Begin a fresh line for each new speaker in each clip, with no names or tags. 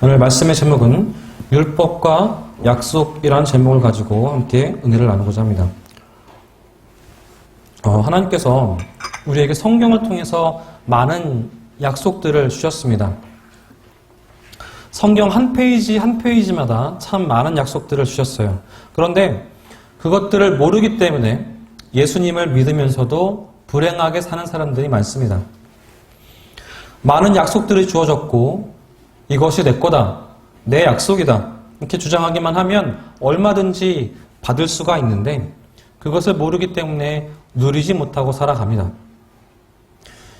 오늘 말씀의 제목은 율법과 약속이라는 제목을 가지고 함께 은혜를 나누고자 합니다. 하나님께서 우리에게 성경을 통해서 많은 약속들을 주셨습니다. 성경 한 페이지 한 페이지마다 참 많은 약속들을 주셨어요. 그런데 그것들을 모르기 때문에 예수님을 믿으면서도 불행하게 사는 사람들이 많습니다. 많은 약속들이 주어졌고 이것이 내 거다, 내 약속이다 이렇게 주장하기만 하면 얼마든지 받을 수가 있는데 그것을 모르기 때문에 누리지 못하고 살아갑니다.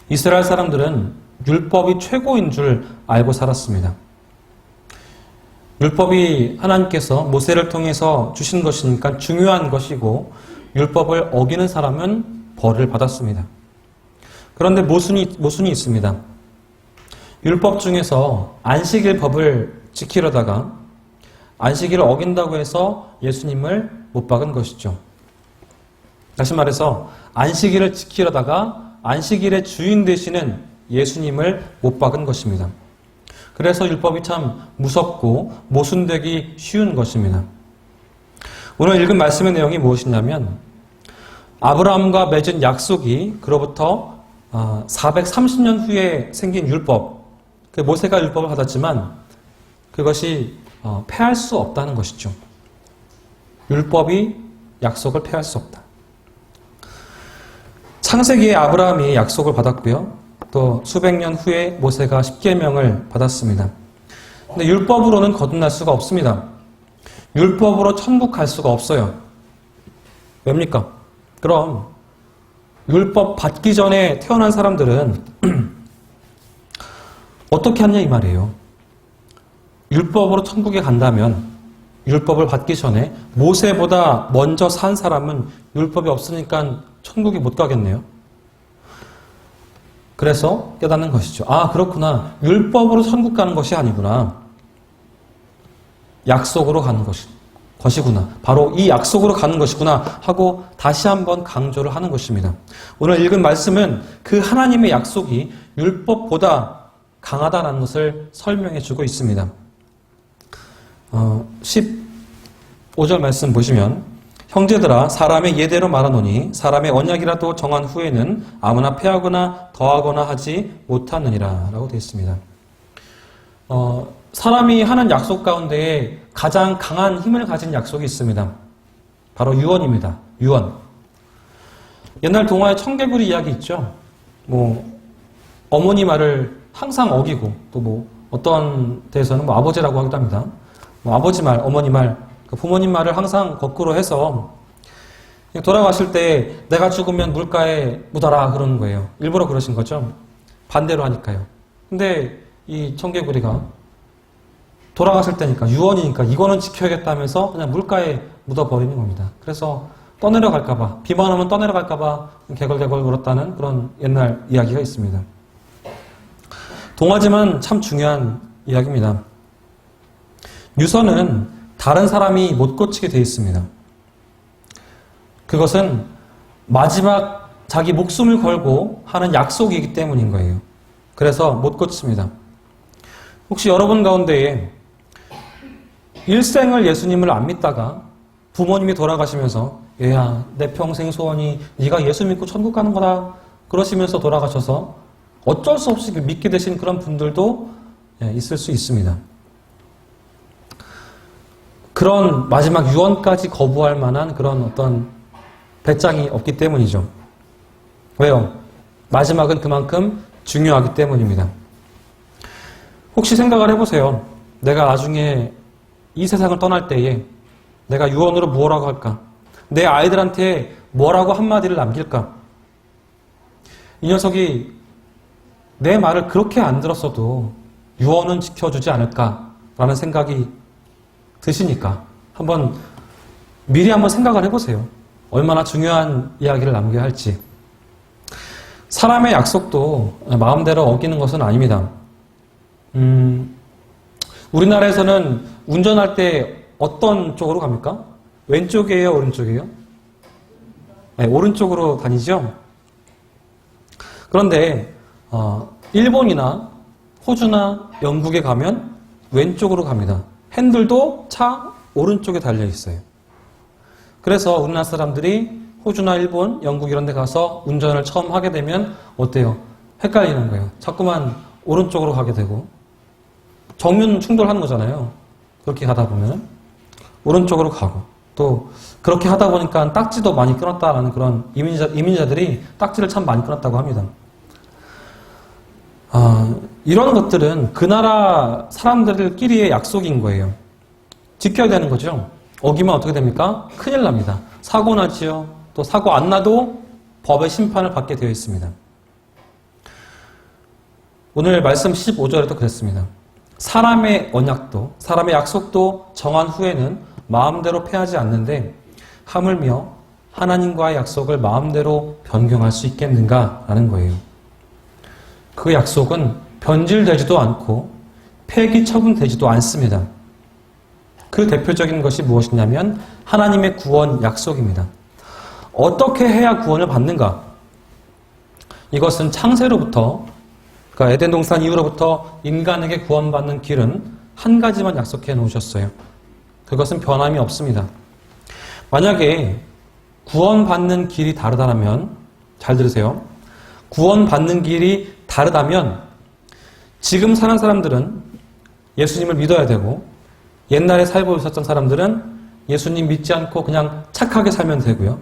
이스라엘 사람들은 율법이 최고인 줄 알고 살았습니다. 율법이 하나님께서 모세를 통해서 주신 것이니까 중요한 것이고 율법을 어기는 사람은 벌을 받았습니다. 그런데 모순이 있습니다. 율법 중에서 안식일 법을 지키려다가 안식일을 어긴다고 해서 예수님을 못 박은 것이죠. 다시 말해서 안식일을 지키려다가 안식일의 주인 되시는 예수님을 못 박은 것입니다. 그래서 율법이 참 무섭고 모순되기 쉬운 것입니다. 오늘 읽은 말씀의 내용이 무엇이냐면 아브라함과 맺은 약속이 그로부터 430년 후에 생긴 율법, 모세가 율법을 받았지만 그것이 폐할 수 없다는 것이죠. 율법이 약속을 폐할 수 없다. 창세기에 아브라함이 약속을 받았고요. 또 수백 년 후에 모세가 십계명을 받았습니다. 근데 율법으로는 거듭날 수가 없습니다. 율법으로 천국 갈 수가 없어요. 왜입니까? 그럼 율법 받기 전에 태어난 사람들은 어떻게 하냐 이 말이에요. 율법으로 천국에 간다면 율법을 받기 전에 모세보다 먼저 산 사람은 율법이 없으니까 천국에 못 가겠네요. 그래서 깨닫는 것이죠. 아, 그렇구나. 율법으로 천국 가는 것이 아니구나. 약속으로 가는 것이구나. 바로 이 약속으로 가는 것이구나 하고 다시 한번 강조를 하는 것입니다. 오늘 읽은 말씀은 그 하나님의 약속이 율법보다 강하다는 것을 설명해 주고 있습니다. 15절 말씀 보시면 형제들아 사람의 예대로 말하노니 사람의 언약이라도 정한 후에는 아무나 폐하거나 더하거나 하지 못하느니라 라고 되어 있습니다. 사람이 하는 약속 가운데에 가장 강한 힘을 가진 약속이 있습니다. 바로 유언입니다. 유언. 옛날 동화에 청개구리 이야기 있죠. 어머니 말을 항상 어기고 또 어떤 데에서는 아버지라고 하기도 합니다. 아버지 말, 어머니 말, 부모님 말을 항상 거꾸로 해서 돌아가실 때 내가 죽으면 물가에 묻어라 그러는 거예요. 일부러 그러신 거죠. 반대로 하니까요. 근데 이 청개구리가 돌아가실 때니까 유언이니까 이거는 지켜야겠다면서 그냥 물가에 묻어버리는 겁니다. 그래서 떠내려갈까봐, 비만 오면 떠내려갈까봐 개걸개걸 울었다는 그런 옛날 이야기가 있습니다. 동화지만 참 중요한 이야기입니다. 유서는 다른 사람이 못 고치게 되어 있습니다. 그것은 마지막 자기 목숨을 걸고 하는 약속이기 때문인 거예요. 그래서 못 고칩니다. 혹시 여러분 가운데에 일생을 예수님을 안 믿다가 부모님이 돌아가시면서 얘야 내 평생 소원이 네가 예수 믿고 천국 가는 거다 그러시면서 돌아가셔서 어쩔 수 없이 믿게 되신 그런 분들도 있을 수 있습니다. 그런 마지막 유언까지 거부할 만한 그런 어떤 배짱이 없기 때문이죠. 왜요? 마지막은 그만큼 중요하기 때문입니다. 혹시 생각을 해보세요. 내가 나중에 이 세상을 떠날 때에 내가 유언으로 뭐라고 할까? 내 아이들한테 뭐라고 한마디를 남길까? 이 녀석이 내 말을 그렇게 안 들었어도 유언은 지켜주지 않을까라는 생각이 드시니까 미리 한번 생각을 해보세요. 얼마나 중요한 이야기를 남겨야 할지. 사람의 약속도 마음대로 어기는 것은 아닙니다. 우리나라에서는 운전할 때 어떤 쪽으로 갑니까? 왼쪽이에요? 오른쪽이에요? 네, 오른쪽으로 다니죠? 그런데 일본이나 호주나 영국에 가면 왼쪽으로 갑니다. 핸들도 차 오른쪽에 달려 있어요. 그래서 우리나라 사람들이 호주나 일본, 영국 이런 데 가서 운전을 처음 하게 되면 어때요? 헷갈리는 거예요. 자꾸만 오른쪽으로 가게 되고 정면 충돌하는 거잖아요. 그렇게 가다 보면 오른쪽으로 가고 또 그렇게 하다 보니까 딱지도 많이 끊었다라는 그런 이민자들이 딱지를 참 많이 끊었다고 합니다. 이런 것들은 그 나라 사람들끼리의 약속인 거예요. 지켜야 되는 거죠. 어기면 어떻게 됩니까? 큰일 납니다. 사고 나지요. 또 사고 안 나도 법의 심판을 받게 되어 있습니다. 오늘 말씀 15절에도 그랬습니다. 사람의 언약도, 사람의 약속도 정한 후에는 마음대로 패하지 않는데 하물며 하나님과의 약속을 마음대로 변경할 수 있겠는가라는 거예요. 그 약속은 변질되지도 않고 폐기 처분되지도 않습니다. 그 대표적인 것이 무엇이냐면 하나님의 구원 약속입니다. 어떻게 해야 구원을 받는가? 이것은 창세로부터, 그러니까 에덴 동산 이후로부터 인간에게 구원받는 길은 한 가지만 약속해 놓으셨어요. 그것은 변함이 없습니다. 만약에 구원받는 길이 다르다면, 잘 들으세요. 구원받는 길이 다르다면 지금 사는 사람들은 예수님을 믿어야 되고 옛날에 살고 있었던 사람들은 예수님 믿지 않고 그냥 착하게 살면 되고요.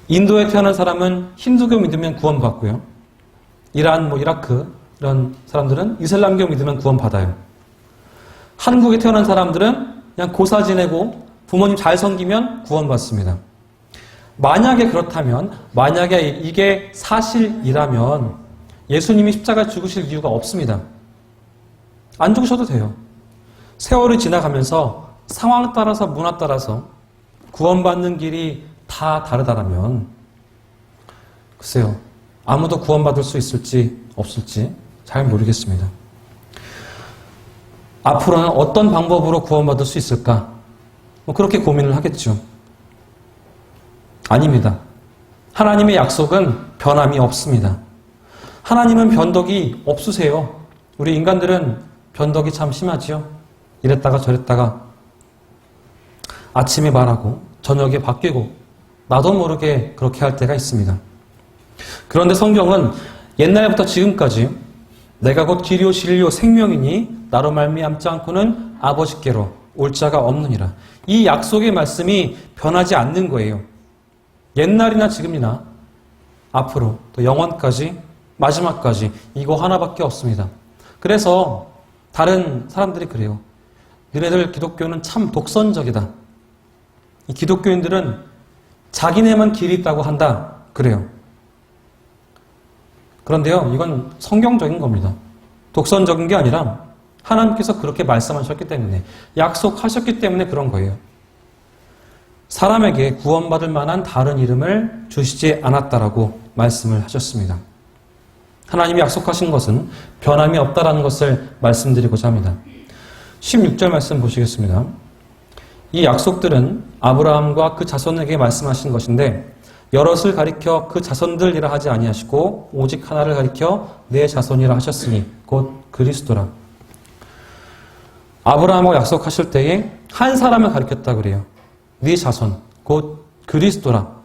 인도에 태어난 사람은 힌두교 믿으면 구원받고요. 이란, 이라크 이런 사람들은 이슬람교 믿으면 구원받아요. 한국에 태어난 사람들은 그냥 고사 지내고 부모님 잘 섬기면 구원받습니다. 만약에 그렇다면, 만약에 이게 사실이라면 예수님이 십자가 죽으실 이유가 없습니다. 안 죽으셔도 돼요. 세월이 지나가면서 상황 따라서 문화 따라서 구원받는 길이 다 다르다면 글쎄요. 아무도 구원받을 수 있을지 없을지 잘 모르겠습니다. 앞으로는 어떤 방법으로 구원받을 수 있을까? 그렇게 고민을 하겠죠. 아닙니다. 하나님의 약속은 변함이 없습니다. 하나님은 변덕이 없으세요. 우리 인간들은 변덕이 참 심하지요. 이랬다가 저랬다가 아침에 말하고 저녁에 바뀌고 나도 모르게 그렇게 할 때가 있습니다. 그런데 성경은 옛날부터 지금까지 내가 곧 길이요 진리요 생명이니 나로 말미암지 않고는 아버지께로 올 자가 없느니라. 이 약속의 말씀이 변하지 않는 거예요. 옛날이나 지금이나 앞으로 또 영원까지 마지막까지 이거 하나밖에 없습니다. 그래서 다른 사람들이 그래요. 너네들 기독교는 참 독선적이다. 이 기독교인들은 자기네만 길이 있다고 한다. 그래요. 그런데요, 이건 성경적인 겁니다. 독선적인 게 아니라 하나님께서 그렇게 말씀하셨기 때문에, 약속하셨기 때문에 그런 거예요. 사람에게 구원받을 만한 다른 이름을 주시지 않았다라고 말씀을 하셨습니다. 하나님이 약속하신 것은 변함이 없다라는 것을 말씀드리고자 합니다. 16절 말씀 보시겠습니다. 이 약속들은 아브라함과 그 자손에게 말씀하신 것인데 여럿을 가리켜 그 자손들이라 하지 아니하시고 오직 하나를 가리켜 내 자손이라 하셨으니 곧 그리스도라. 아브라함하고 약속하실 때에 한 사람을 가리켰다 그래요. 네 자손, 곧 그리스도라.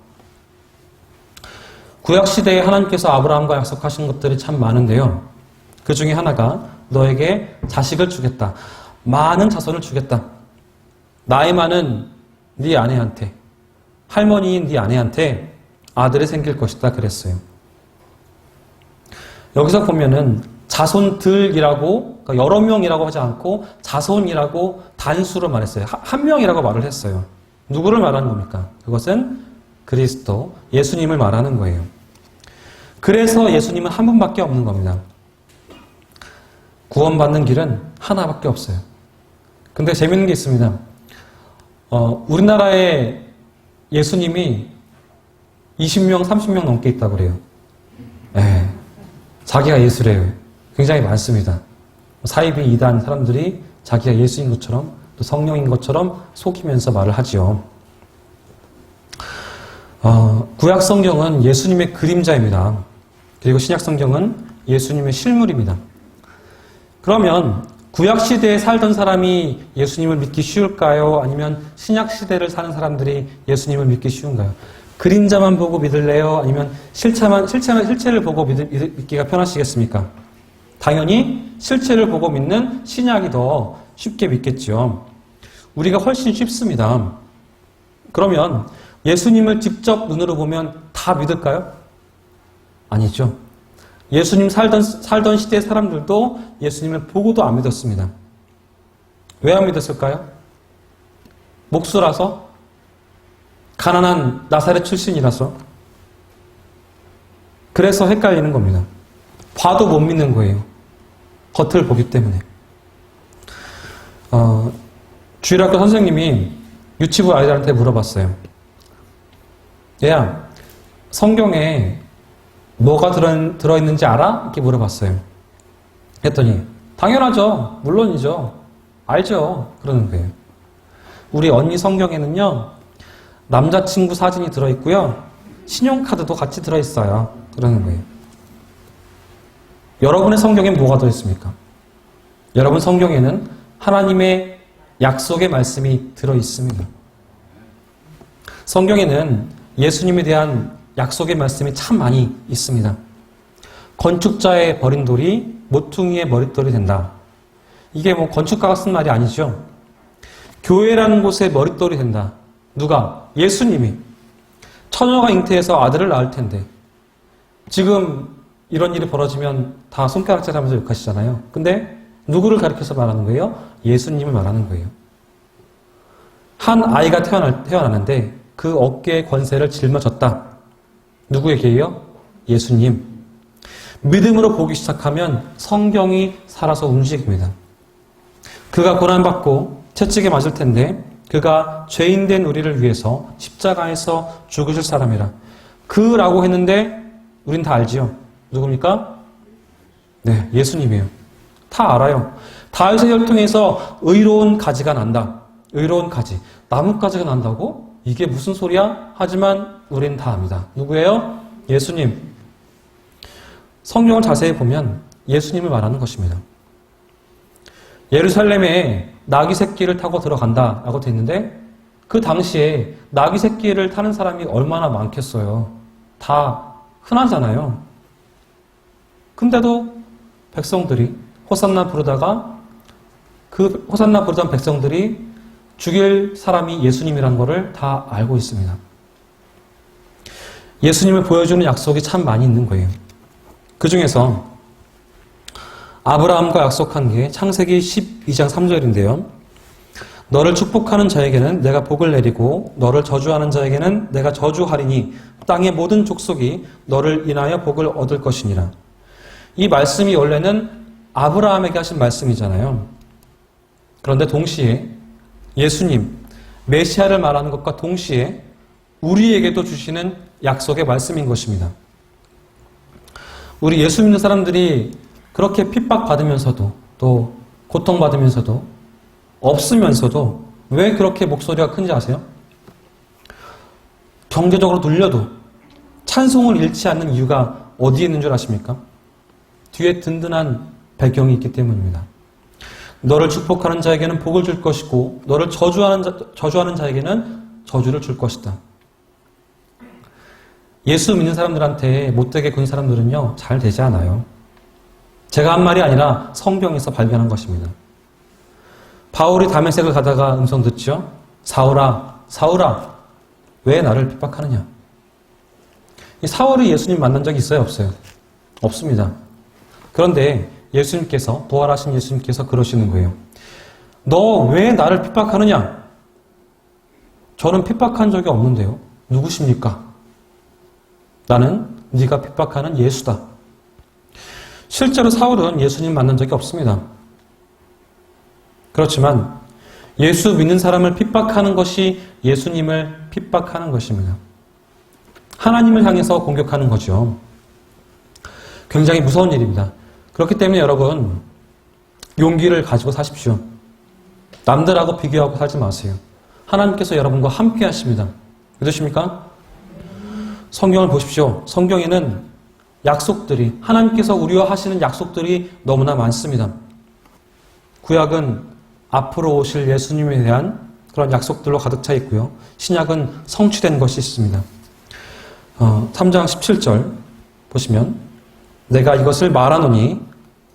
구약시대에 하나님께서 아브라함과 약속하신 것들이 참 많은데요. 그 중에 하나가 너에게 자식을 주겠다. 많은 자손을 주겠다. 나이 많은 네 아내한테, 할머니인 네 아내한테 아들이 생길 것이다 그랬어요. 여기서 보면은 자손들이라고, 그러니까 여러 명이라고 하지 않고 자손이라고 단수로 말했어요. 한 명이라고 말을 했어요. 누구를 말하는 겁니까? 그것은 그리스도, 예수님을 말하는 거예요. 그래서 예수님은 한 분밖에 없는 겁니다. 구원받는 길은 하나밖에 없어요. 근데 재밌는 게 있습니다. 우리나라에 예수님이 20명, 30명 넘게 있다고 그래요. 네, 자기가 예수래요. 굉장히 많습니다. 사이비 이단 사람들이 자기가 예수인 것처럼 또 성령인 것처럼 속이면서 말을 하지요. 구약 성경은 예수님의 그림자입니다. 그리고 신약 성경은 예수님의 실물입니다. 그러면 구약시대에 살던 사람이 예수님을 믿기 쉬울까요? 아니면 신약시대를 사는 사람들이 예수님을 믿기 쉬운가요? 그림자만 보고 믿을래요? 아니면 실체를 보고 믿기가 편하시겠습니까? 당연히 실체를 보고 믿는 신약이 더 쉽게 믿겠죠. 우리가 훨씬 쉽습니다. 그러면 예수님을 직접 눈으로 보면 다 믿을까요? 아니죠. 예수님 살던 시대의 사람들도 예수님을 보고도 안 믿었습니다. 왜 안 믿었을까요? 목수라서? 가난한 나사렛 출신이라서? 그래서 헷갈리는 겁니다. 봐도 못 믿는 거예요. 겉을 보기 때문에. 주일학교 선생님이 유치부 아이들한테 물어봤어요. 얘야, 성경에 뭐가 들어있는지 알아? 이렇게 물어봤어요. 했더니 당연하죠. 물론이죠. 알죠. 그러는 거예요. 우리 언니 성경에는요. 남자친구 사진이 들어있고요. 신용카드도 같이 들어있어요. 그러는 거예요. 여러분의 성경에 뭐가 들어있습니까? 여러분 성경에는 하나님의 약속의 말씀이 들어있습니다. 성경에는 예수님에 대한 약속의 말씀이 참 많이 있습니다. 건축자의 버린 돌이 모퉁이의 머릿돌이 된다. 이게 뭐 건축가가 쓴 말이 아니죠. 교회라는 곳에 머릿돌이 된다. 누가? 예수님이. 처녀가 잉태해서 아들을 낳을 텐데 지금 이런 일이 벌어지면 다 손가락질 하면서 욕하시잖아요. 근데 누구를 가리켜서 말하는 거예요? 예수님을 말하는 거예요. 한 아이가 태어나는데 그 어깨의 권세를 짊어졌다. 누구에게요? 예수님. 믿음으로 보기 시작하면 성경이 살아서 움직입니다. 그가 고난받고 채찍에 맞을 텐데 그가 죄인된 우리를 위해서 십자가에서 죽으실 사람이라. 그라고 했는데 우린 다 알지요. 누굽니까? 네, 예수님이에요. 다 알아요. 다윗의 혈통에서 의로운 가지가 난다. 의로운 가지. 나뭇가지가 난다고? 이게 무슨 소리야? 하지만 우린 다 압니다. 누구예요? 예수님. 성경을 자세히 보면 예수님을 말하는 것입니다. 예루살렘에 나귀 새끼를 타고 들어간다라고 되어 있는데 그 당시에 나귀 새끼를 타는 사람이 얼마나 많겠어요. 다 흔하잖아요. 근데도 백성들이 호산나 부르다가 그 호산나 부르던 백성들이 죽일 사람이 예수님이라는 것을 다 알고 있습니다. 예수님을 보여주는 약속이 참 많이 있는 거예요. 그 중에서 아브라함과 약속한 게 창세기 12장 3절인데요. 너를 축복하는 자에게는 내가 복을 내리고 너를 저주하는 자에게는 내가 저주하리니 땅의 모든 족속이 너를 인하여 복을 얻을 것이니라. 이 말씀이 원래는 아브라함에게 하신 말씀이잖아요. 그런데 동시에 예수님, 메시아를 말하는 것과 동시에 우리에게도 주시는 약속의 말씀인 것입니다. 우리 예수 믿는 사람들이 그렇게 핍박받으면서도 또 고통받으면서도 없으면서도 왜 그렇게 목소리가 큰지 아세요? 경제적으로 눌려도 찬송을 잃지 않는 이유가 어디에 있는 줄 아십니까? 뒤에 든든한 배경이 있기 때문입니다. 너를 축복하는 자에게는 복을 줄 것이고 너를 저주하는 자에게는 저주를 줄 것이다. 예수 믿는 사람들한테 못되게 군 사람들은요, 잘 되지 않아요. 제가 한 말이 아니라 성경에서 발견한 것입니다. 바울이 다메섹을 가다가 음성 듣죠? 사울아, 사울아, 왜 나를 핍박하느냐? 이 사울이 예수님 만난 적이 있어요, 없어요? 없습니다. 그런데 예수님께서, 부활하신 예수님께서 그러시는 거예요. 너 왜 나를 핍박하느냐? 저는 핍박한 적이 없는데요. 누구십니까? 나는 네가 핍박하는 예수다. 실제로 사울은 예수님 만난 적이 없습니다. 그렇지만 예수 믿는 사람을 핍박하는 것이 예수님을 핍박하는 것입니다. 하나님을 향해서 공격하는 거죠. 굉장히 무서운 일입니다. 그렇기 때문에 여러분, 용기를 가지고 사십시오. 남들하고 비교하고 살지 마세요. 하나님께서 여러분과 함께 하십니다. 믿으십니까? 성경을 보십시오. 성경에는 약속들이, 하나님께서 우리와 하시는 약속들이 너무나 많습니다. 구약은 앞으로 오실 예수님에 대한 그런 약속들로 가득 차 있고요. 신약은 성취된 것이 있습니다. 3장 17절 보시면 내가 이것을 말하노니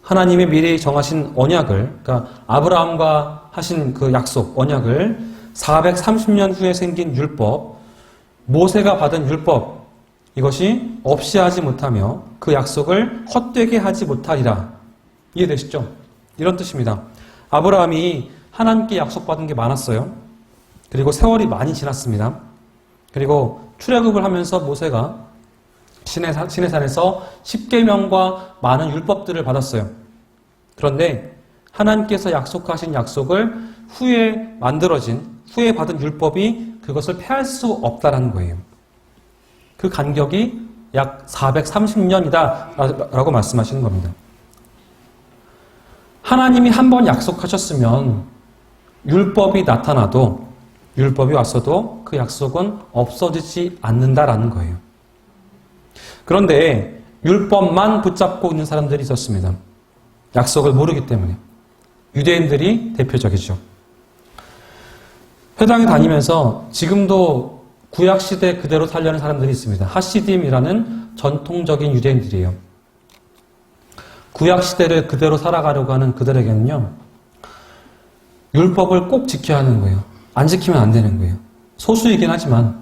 하나님의 미리 정하신 언약을, 그러니까 아브라함과 하신 그 약속, 언약을 430년 후에 생긴 율법, 모세가 받은 율법, 이것이 없이 하지 못하며 그 약속을 헛되게 하지 못하리라. 이해되시죠? 이런 뜻입니다. 아브라함이 하나님께 약속받은 게 많았어요. 그리고 세월이 많이 지났습니다. 그리고 출애굽을 하면서 모세가 시내산에서 십계명과 많은 율법들을 받았어요. 그런데 하나님께서 약속하신 약속을 후에 받은 율법이 그것을 폐할 수 없다라는 거예요. 그 간격이 약 430년이다 라고 말씀하시는 겁니다. 하나님이 한 번 약속하셨으면 율법이 나타나도, 율법이 왔어도 그 약속은 없어지지 않는다라는 거예요. 그런데 율법만 붙잡고 있는 사람들이 있었습니다. 약속을 모르기 때문에. 유대인들이 대표적이죠. 회당에 다니면서 지금도 구약시대 그대로 살려는 사람들이 있습니다. 하시딤이라는 전통적인 유대인들이에요. 구약시대를 그대로 살아가려고 하는 그들에게는요, 율법을 꼭 지켜야 하는 거예요. 안 지키면 안 되는 거예요. 소수이긴 하지만,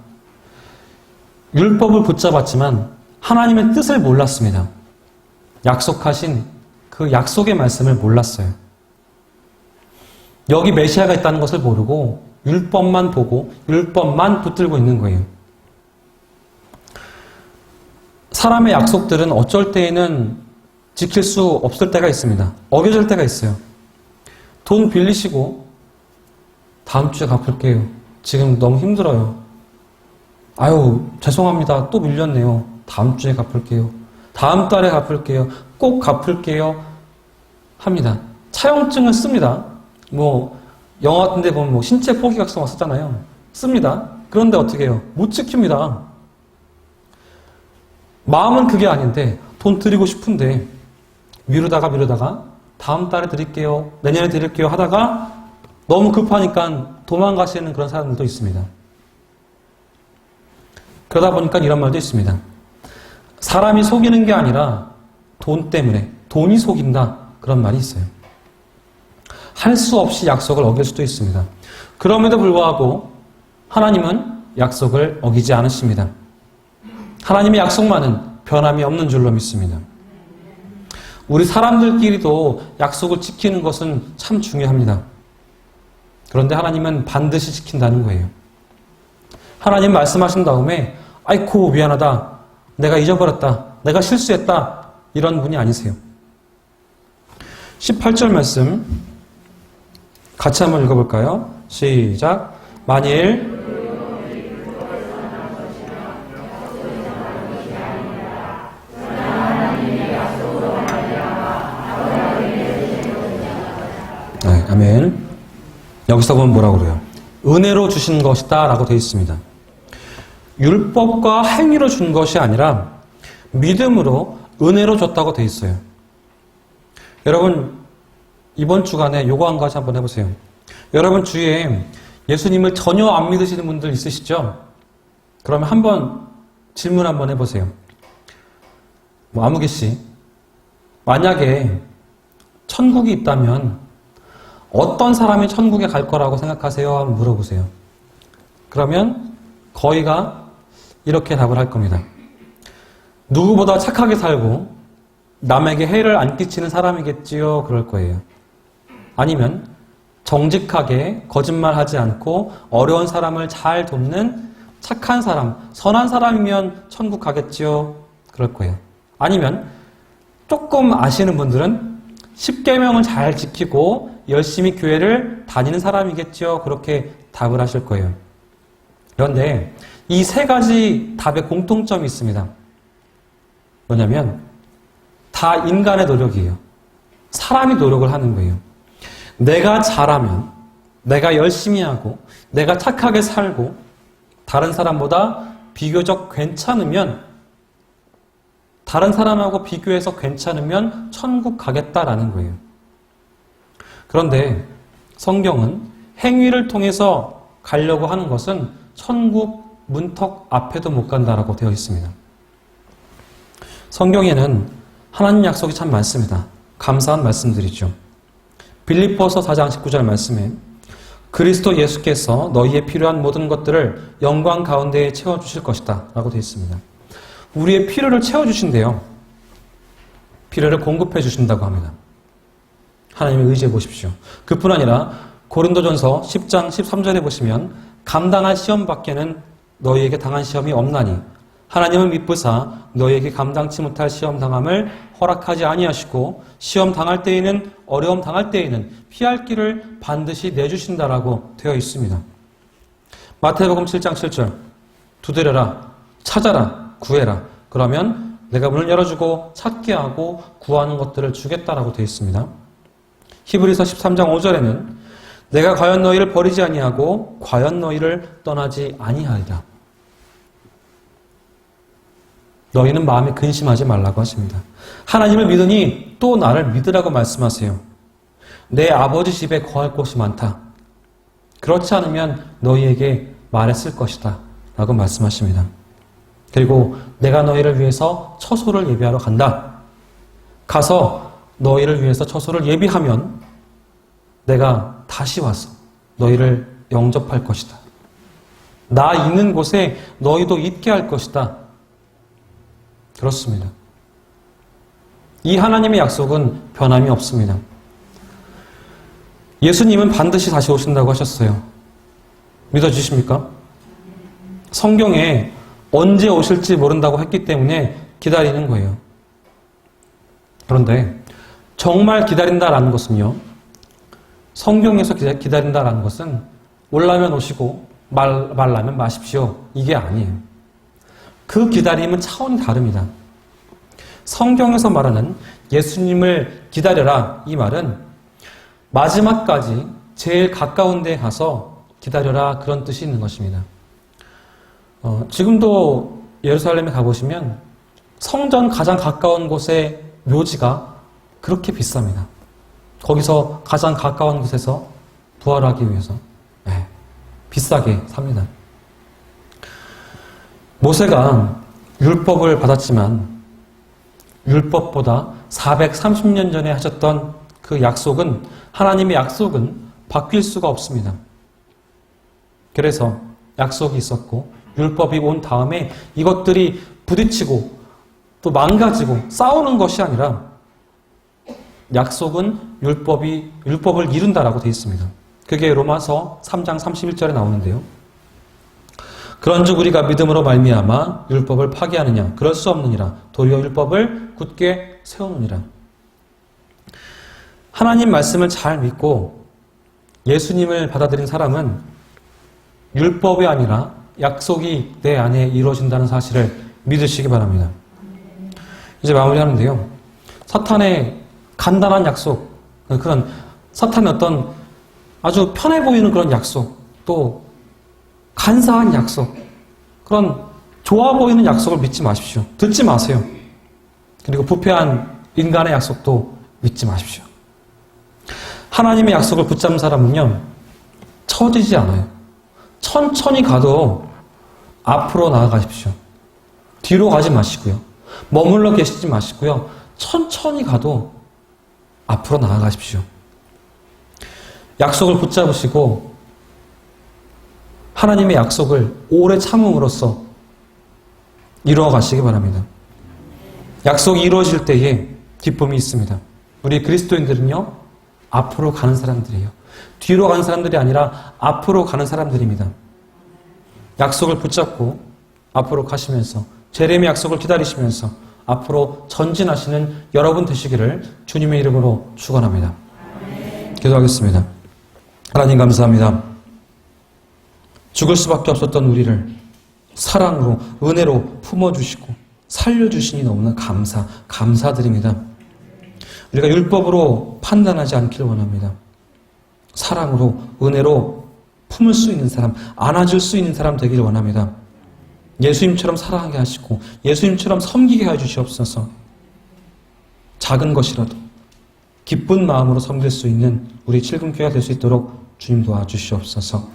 율법을 붙잡았지만 하나님의 뜻을 몰랐습니다. 약속하신 그 약속의 말씀을 몰랐어요. 여기 메시아가 있다는 것을 모르고 율법만 보고 율법만 붙들고 있는 거예요. 사람의 약속들은 어쩔 때에는 지킬 수 없을 때가 있습니다. 어겨질 때가 있어요. 돈 빌리시고 다음 주에 갚을게요. 지금 너무 힘들어요. 아유, 죄송합니다. 또 밀렸네요. 다음 주에 갚을게요. 다음 달에 갚을게요. 꼭 갚을게요. 합니다. 차용증을 씁니다. 영화 같은 데 보면 신체 포기약속 쓰잖아요. 씁니다. 그런데 어떻게 해요? 못 지킵니다. 마음은 그게 아닌데, 돈 드리고 싶은데, 미루다가 다음 달에 드릴게요. 내년에 드릴게요. 하다가 너무 급하니까 도망가시는 그런 사람들도 있습니다. 그러다 보니까 이런 말도 있습니다. 사람이 속이는 게 아니라 돈 때문에, 돈이 속인다. 그런 말이 있어요. 할 수 없이 약속을 어길 수도 있습니다. 그럼에도 불구하고 하나님은 약속을 어기지 않으십니다. 하나님의 약속만은 변함이 없는 줄로 믿습니다. 우리 사람들끼리도 약속을 지키는 것은 참 중요합니다. 그런데 하나님은 반드시 지킨다는 거예요. 하나님 말씀하신 다음에 아이고 미안하다, 내가 잊어버렸다, 내가 실수했다, 이런 분이 아니세요. 18절 말씀 같이 한번 읽어볼까요? 시작. 만일 네, 아멘. 여기서 보면 뭐라고 그래요? 은혜로 주신 것이다 라고 되어 있습니다. 율법과 행위로 준 것이 아니라 믿음으로 은혜로 줬다고 되어 있어요. 여러분, 이번 주간에 요거 한 가지 한번 해보세요. 여러분 주위에 예수님을 전혀 안 믿으시는 분들 있으시죠? 그러면 한번 질문 한번 해보세요. 아무개 씨, 만약에 천국이 있다면 어떤 사람이 천국에 갈 거라고 생각하세요? 한번 물어보세요. 그러면 거의가 이렇게 답을 할 겁니다. 누구보다 착하게 살고 남에게 해를 안 끼치는 사람이겠지요? 그럴 거예요. 아니면 정직하게 거짓말하지 않고 어려운 사람을 잘 돕는 착한 사람, 선한 사람이면 천국 가겠지요? 그럴 거예요. 아니면 조금 아시는 분들은 십계명을 잘 지키고 열심히 교회를 다니는 사람이겠지요? 그렇게 답을 하실 거예요. 그런데 이 세 가지 답의 공통점이 있습니다. 뭐냐면 다 인간의 노력이에요. 사람이 노력을 하는 거예요. 내가 잘하면, 내가 열심히 하고, 내가 착하게 살고, 다른 사람보다 비교적 괜찮으면, 다른 사람하고 비교해서 괜찮으면 천국 가겠다라는 거예요. 그런데 성경은 행위를 통해서 가려고 하는 것은 천국 문턱 앞에도 못 간다라고 되어 있습니다. 성경에는 하나님 약속이 참 많습니다. 감사한 말씀들이죠. 빌립보서 4장 19절 말씀에 그리스도 예수께서 너희의 필요한 모든 것들을 영광 가운데에 채워주실 것이다 라고 되어 있습니다. 우리의 필요를 채워주신대요. 필요를 공급해 주신다고 합니다. 하나님을 의지해 보십시오. 그뿐 아니라 고린도전서 10장 13절에 보시면 감당할 시험 밖에는 너희에게 당한 시험이 없나니 하나님은 미쁘사 너희에게 감당치 못할 시험 당함을 허락하지 아니하시고 시험 당할 때에는 어려움 당할 때에는 피할 길을 반드시 내주신다라고 되어 있습니다. 마태복음 7장 7절 두드려라 찾아라 구해라 그러면 내가 문을 열어주고 찾게 하고 구하는 것들을 주겠다라고 되어 있습니다. 히브리서 13장 5절에는 내가 과연 너희를 버리지 아니하고 과연 너희를 떠나지 아니하리라. 너희는 마음에 근심하지 말라고 하십니다. 하나님을 믿으니 또 나를 믿으라고 말씀하세요. 내 아버지 집에 거할 곳이 많다. 그렇지 않으면 너희에게 말했을 것이다 라고 말씀하십니다. 그리고 내가 너희를 위해서 처소를 예비하러 간다. 가서 너희를 위해서 처소를 예비하면 내가 다시 와서 너희를 영접할 것이다. 나 있는 곳에 너희도 있게 할 것이다. 그렇습니다. 이 하나님의 약속은 변함이 없습니다. 예수님은 반드시 다시 오신다고 하셨어요. 믿어주십니까? 성경에 언제 오실지 모른다고 했기 때문에 기다리는 거예요. 그런데 정말 기다린다라는 것은요. 성경에서 기다린다라는 것은 올라면 오시고 말라면 마십시오. 이게 아니에요. 그 기다림은 차원이 다릅니다. 성경에서 말하는 예수님을 기다려라 이 말은 마지막까지 제일 가까운 데에 가서 기다려라 그런 뜻이 있는 것입니다. 지금도 예루살렘에 가보시면 성전 가장 가까운 곳의 묘지가 그렇게 비쌉니다. 거기서 가장 가까운 곳에서 부활하기 위해서 비싸게 삽니다. 모세가 율법을 받았지만 율법보다 430년 전에 하셨던 그 약속은 하나님의 약속은 바뀔 수가 없습니다. 그래서 약속이 있었고 율법이 온 다음에 이것들이 부딪히고 또 망가지고 싸우는 것이 아니라 약속은 율법을 이룬다라고 되어 있습니다. 그게 로마서 3장 31절에 나오는데요. 그런즉 우리가 믿음으로 말미암아 율법을 파기하느냐? 그럴 수 없느니라. 도리어 율법을 굳게 세우느니라. 하나님 말씀을 잘 믿고 예수님을 받아들인 사람은 율법이 아니라 약속이 내 안에 이루어진다는 사실을 믿으시기 바랍니다. 이제 마무리하는데요. 사탄의 간단한 약속, 그런 사탄의 어떤 아주 편해 보이는 그런 약속, 또 간사한 약속, 그런 좋아 보이는 약속을 믿지 마십시오. 듣지 마세요. 그리고 부패한 인간의 약속도 믿지 마십시오. 하나님의 약속을 붙잡은 사람은요, 처지지 않아요. 천천히 가도 앞으로 나아가십시오. 뒤로 가지 마시고요. 머물러 계시지 마시고요. 천천히 가도 앞으로 나아가십시오. 약속을 붙잡으시고 하나님의 약속을 오래 참음으로써 이루어 가시기 바랍니다. 약속이 이루어질 때에 기쁨이 있습니다. 우리 그리스도인들은요, 앞으로 가는 사람들이에요. 뒤로 가는 사람들이 아니라 앞으로 가는 사람들입니다. 약속을 붙잡고 앞으로 가시면서 재림의 약속을 기다리시면서 앞으로 전진하시는 여러분 되시기를 주님의 이름으로 축원합니다. 기도하겠습니다. 하나님 감사합니다. 죽을 수밖에 없었던 우리를 사랑으로 은혜로 품어주시고 살려주시니 너무나 감사드립니다. 우리가 율법으로 판단하지 않기를 원합니다. 사랑으로 은혜로 품을 수 있는 사람, 안아줄 수 있는 사람 되기를 원합니다. 예수님처럼 사랑하게 하시고 예수님처럼 섬기게 해주시옵소서. 작은 것이라도 기쁜 마음으로 섬길 수 있는 우리 칠금교회가 될 수 있도록 주님 도와주시옵소서.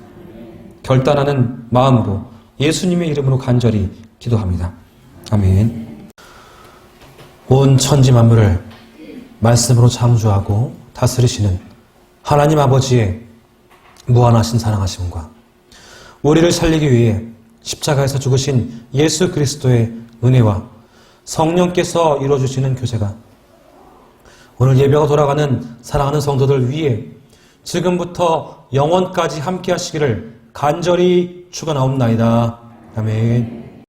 결단하는 마음으로 예수님의 이름으로 간절히 기도합니다. 아멘. 온 천지 만물을 말씀으로 창조하고 다스리시는 하나님 아버지의 무한하신 사랑하심과 우리를 살리기 위해 십자가에서 죽으신 예수 그리스도의 은혜와 성령께서 이루어주시는 교제가 오늘 예배가 돌아가는 사랑하는 성도들 위해 지금부터 영원까지 함께 하시기를 간절히 축원하옵나이다. 아멘.